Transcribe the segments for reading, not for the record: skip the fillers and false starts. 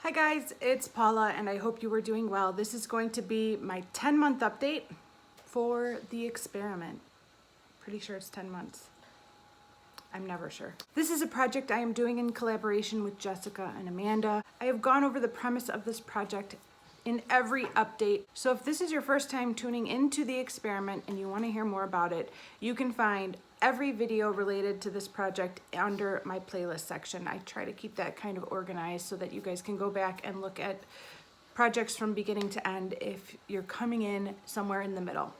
Hi guys, it's Paula and I hope you are doing well. This is going to be my 10-month update for the experiment. Pretty sure it's 10 months. I'm never sure. This is a project I am doing in collaboration with Jessica and Amanda. I have gone over the premise of this project in every update. So if this is your first time tuning into the experiment and you want to hear more about it, you can find every video related to this project under my playlist section. I try to keep that kind of organized so that you guys can go back and look at projects from beginning to end if you're coming in somewhere in the middle.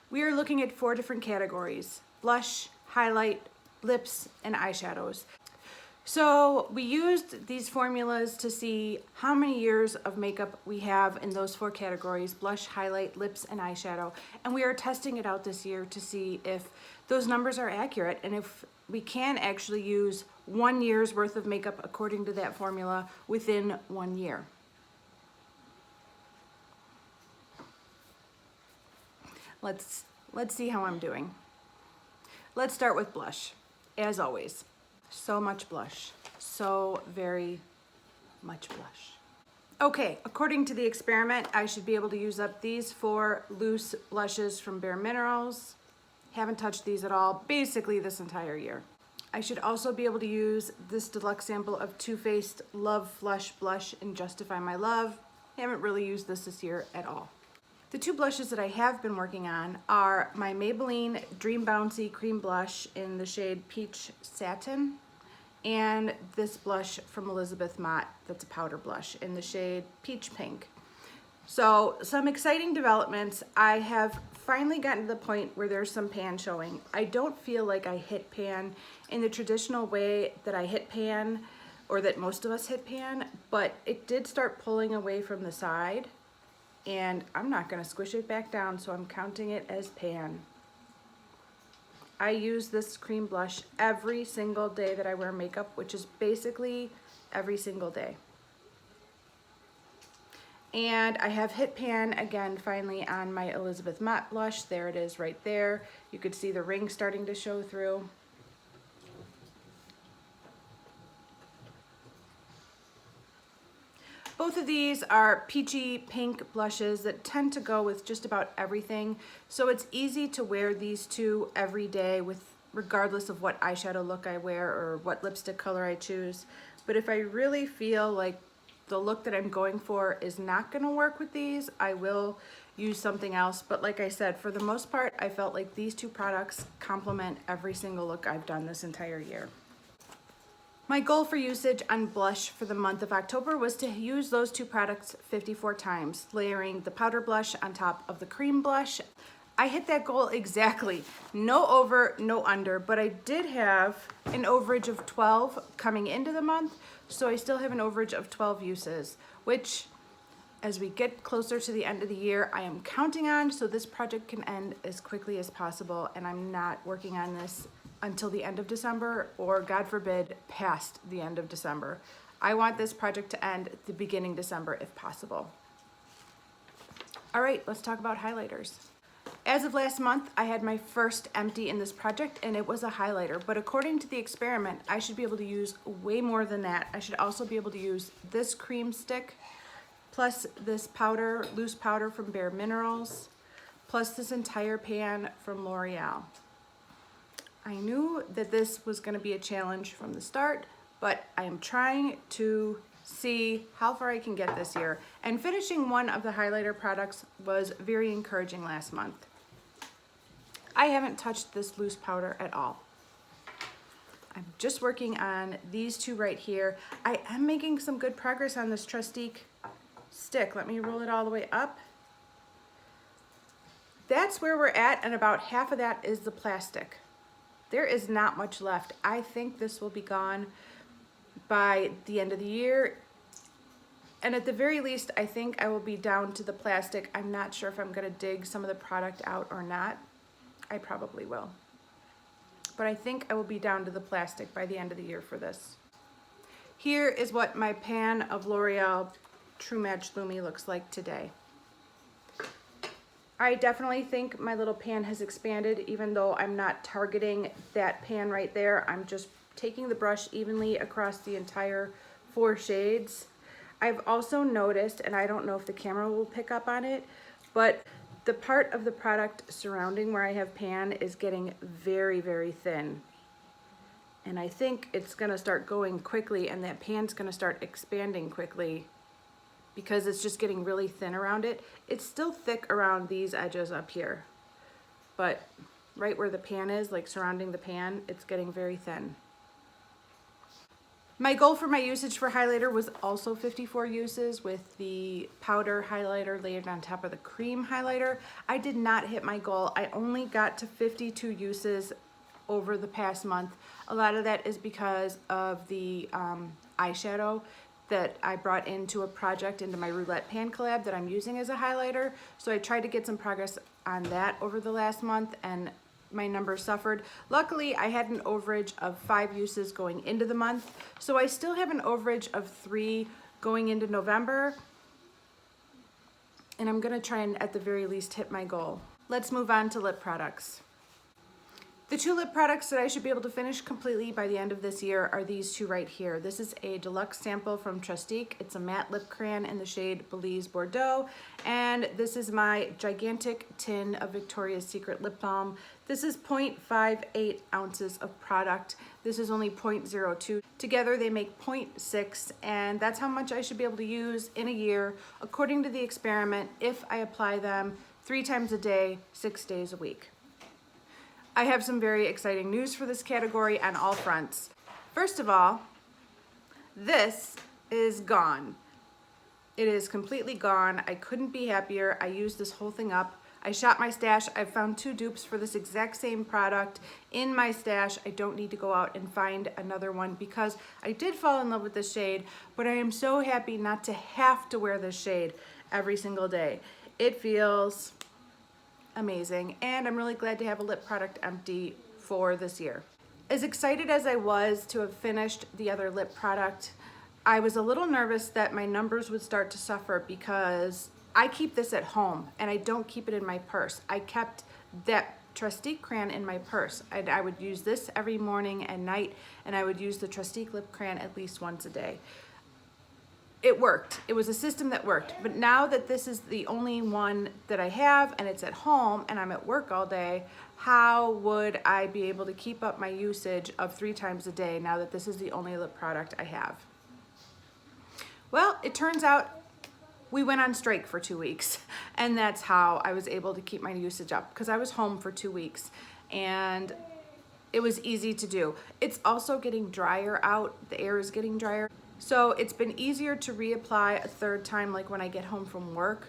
We are looking at 4 different categories: blush, highlight, lips, and eyeshadows. So we used these formulas to see how many years of makeup we have in those 4 categories: blush, highlight, lips, and eyeshadow. And we are testing it out this year to see if those numbers are accurate and if we can actually use 1 year's worth of makeup according to that formula within 1 year. Let's see how I'm doing. Let's start with blush, as always. So much blush, so very much blush. Okay, according to the experiment, I should be able to use up these 4 loose blushes from Bare Minerals. Haven't touched these at all, basically this entire year. I should also be able to use this deluxe sample of Too Faced Love Flush Blush in Justify My Love. Haven't really used this year at all. The 2 blushes that I have been working on are my Maybelline Dream Bouncy Cream Blush in the shade Peach Satin, and this blush from Elizabeth Mott that's a powder blush in the shade Peach Pink. So some exciting developments. I have finally gotten to the point where there's some pan showing. I don't feel like I hit pan in the traditional way that I hit pan, or that most of us hit pan, but it did start pulling away from the side. And I'm not going to squish it back down, so I'm counting it as pan. I use this cream blush every single day that I wear makeup, which is basically every single day. And I have hit pan again finally on my Elizabeth Mott blush. There it is right there. You could see the ring starting to show through. Both of these are peachy pink blushes that tend to go with just about everything. So it's easy to wear these 2 every day regardless of what eyeshadow look I wear or what lipstick color I choose. But if I really feel like the look that I'm going for is not gonna work with these, I will use something else. But like I said, for the most part, I felt like these 2 products complement every single look I've done this entire year. My goal for usage on blush for the month of October was to use those 2 products 54 times, layering the powder blush on top of the cream blush. I hit that goal exactly. No over, no under, but I did have an overage of 12 coming into the month, so I still have an overage of 12 uses, which as we get closer to the end of the year, I am counting on so this project can end as quickly as possible, and I'm not working on this until the end of December, or God forbid, past the end of December. I want this project to end at the beginning December if possible. All right, let's talk about highlighters. As of last month, I had my first empty in this project, and it was a highlighter, but according to the experiment, I should be able to use way more than that. I should also be able to use this cream stick, plus this powder, loose powder from Bare Minerals, plus this entire pan from L'Oreal. I knew that this was going to be a challenge from the start, but I am trying to see how far I can get this year. And finishing one of the highlighter products was very encouraging last month. I haven't touched this loose powder at all. I'm just working on these 2 right here. I am making some good progress on this Trustique stick. Let me roll it all the way up. That's where we're at, and about half of that is the plastic. There is not much left. I think this will be gone by the end of the year. And at the very least, I think I will be down to the plastic. I'm not sure if I'm gonna dig some of the product out or not. I probably will. But I think I will be down to the plastic by the end of the year for this. Here is what my pan of L'Oreal True Match Lumi looks like today. I definitely think my little pan has expanded, even though I'm not targeting that pan right there. I'm just taking the brush evenly across the entire 4 shades. I've also noticed, and I don't know if the camera will pick up on it, but the part of the product surrounding where I have pan is getting very, very thin. And I think it's gonna start going quickly, and that pan's gonna start expanding quickly because it's just getting really thin around it. It's still thick around these edges up here, but right where the pan is, like surrounding the pan, it's getting very thin. My goal for my usage for highlighter was also 54 uses with the powder highlighter layered on top of the cream highlighter. I did not hit my goal. I only got to 52 uses over the past month. A lot of that is because of the eyeshadow that I brought into a project into my roulette pan collab that I'm using as a highlighter. So I tried to get some progress on that over the last month, and my numbers suffered. Luckily, I had an overage of 5 uses going into the month, so I still have an overage of 3 going into November, and I'm gonna try and at the very least hit my goal. Let's move on to lip products. The 2 lip products that I should be able to finish completely by the end of this year are these 2 right here. This is a deluxe sample from Trustique. It's a matte lip crayon in the shade Belize Bordeaux. And this is my gigantic tin of Victoria's Secret lip balm. This is 0.58 ounces of product. This is only 0.02. Together they make 0.6, and that's how much I should be able to use in a year, according to the experiment, if I apply them 3 times a day, 6 days a week. I have some very exciting news for this category on all fronts. First of all, this is gone. It is completely gone. I couldn't be happier. I used this whole thing up. I shot my stash. I found 2 dupes for this exact same product in my stash. I don't need to go out and find another one because I did fall in love with this shade, but I am so happy not to have to wear this shade every single day. It feels amazing, and I'm really glad to have a lip product empty for this year. As excited as I was to have finished the other lip product, I was a little nervous that my numbers would start to suffer because I keep this at home and I don't keep it in my purse. I kept that Trustique crayon in my purse. I would use this every morning and night, and I would use the Trustique lip crayon at least once a day. It worked. It was a system that worked. But now that this is the only one that I have and it's at home and I'm at work all day, how would I be able to keep up my usage of 3 times a day now that this is the only lip product I have? Well, it turns out we went on strike for 2 weeks, and that's how I was able to keep my usage up, because I was home for 2 weeks and it was easy to do. It's also getting drier out. The air is getting drier. So it's been easier to reapply a 3rd time, like when I get home from work,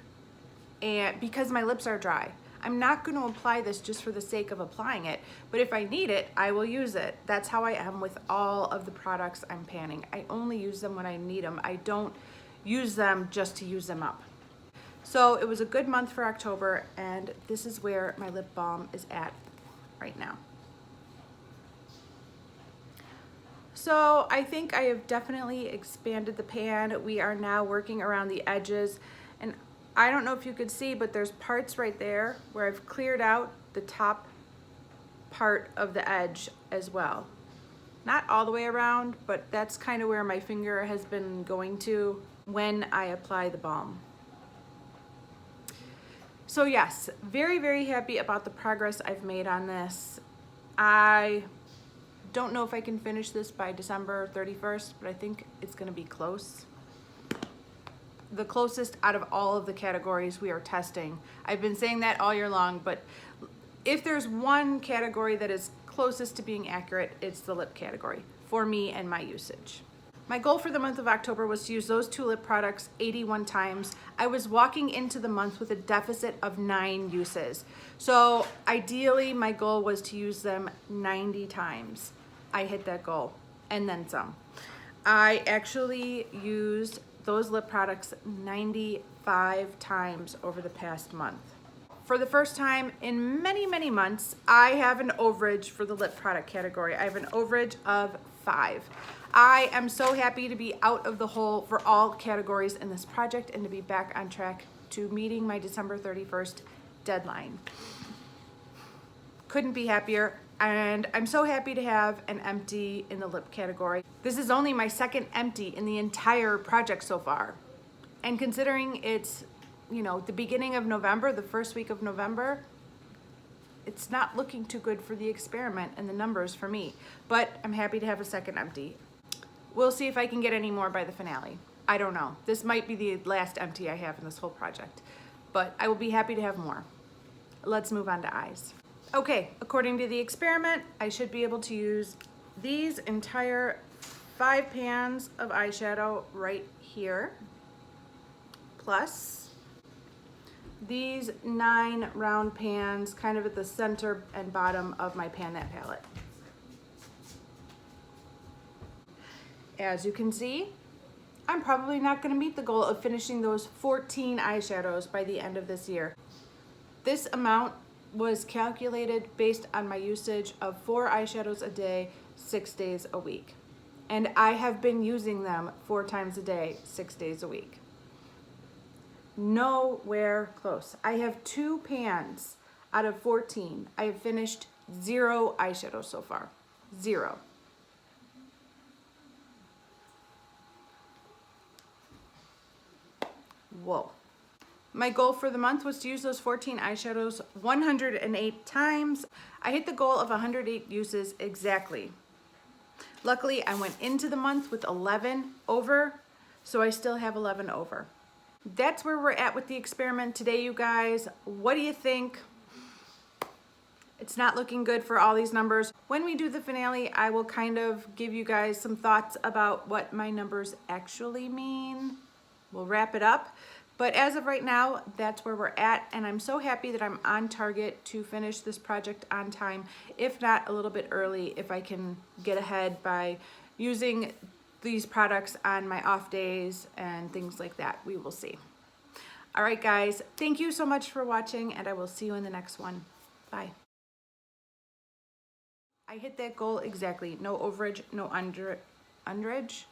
and because my lips are dry. I'm not going to apply this just for the sake of applying it, but if I need it, I will use it. That's how I am with all of the products I'm panning. I only use them when I need them. I don't use them just to use them up. So it was a good month for October, and this is where my lip balm is at right now. So I think I have definitely expanded the pan. We are now working around the edges, and I don't know if you could see, but there's parts right there where I've cleared out the top part of the edge as well. Not all the way around, but that's kind of where my finger has been going to when I apply the balm. So yes, very, very happy about the progress I've made on this. I don't know if I can finish this by December 31st, but I think it's gonna be close. The closest out of all of the categories we are testing. I've been saying that all year long, but if there's one category that is closest to being accurate, it's the lip category for me and my usage. My goal for the month of October was to use those 2 lip products 81 times. I was walking into the month with a deficit of 9 uses. So ideally, my goal was to use them 90 times. I hit that goal and then some. I actually used those lip products 95 times over the past month. For the first time in many, many months, I have an overage for the lip product category. I have an overage of 5. I am so happy to be out of the hole for all categories in this project and to be back on track to meeting my December 31st deadline. Couldn't be happier. And I'm so happy to have an empty in the lip category. This is only my second empty in the entire project so far. And considering it's, you know, the beginning of November, the first week of November, it's not looking too good for the experiment and the numbers for me. But I'm happy to have a second empty. We'll see if I can get any more by the finale. I don't know. This might be the last empty I have in this whole project, but I will be happy to have more. Let's move on to eyes. Okay, according to the experiment, I should be able to use these entire 5 pans of eyeshadow right here, plus these 9 round pans kind of at the center and bottom of my Pan That palette. As you can see, I'm probably not going to meet the goal of finishing those 14 eyeshadows by the end of this year. This amount was calculated based on my usage of 4 eyeshadows a day, 6 days a week. And I have been using them 4 times a day, 6 days a week. Nowhere close. I have 2 pans out of 14. I have finished 0 eyeshadows so far. 0. Whoa. My goal for the month was to use those 14 eyeshadows 108 times. I hit the goal of 108 uses exactly. Luckily, I went into the month with 11 over, so I still have 11 over. That's where we're at with the experiment today, you guys. What do you think? It's not looking good for all these numbers. When we do the finale, I will kind of give you guys some thoughts about what my numbers actually mean. We'll wrap it up. But as of right now, that's where we're at, and I'm so happy that I'm on target to finish this project on time, if not a little bit early, if I can get ahead by using these products on my off days and things like that. We will see. All right, guys, thank you so much for watching, and I will see you in the next one. Bye. I hit that goal exactly. No overage, no underage.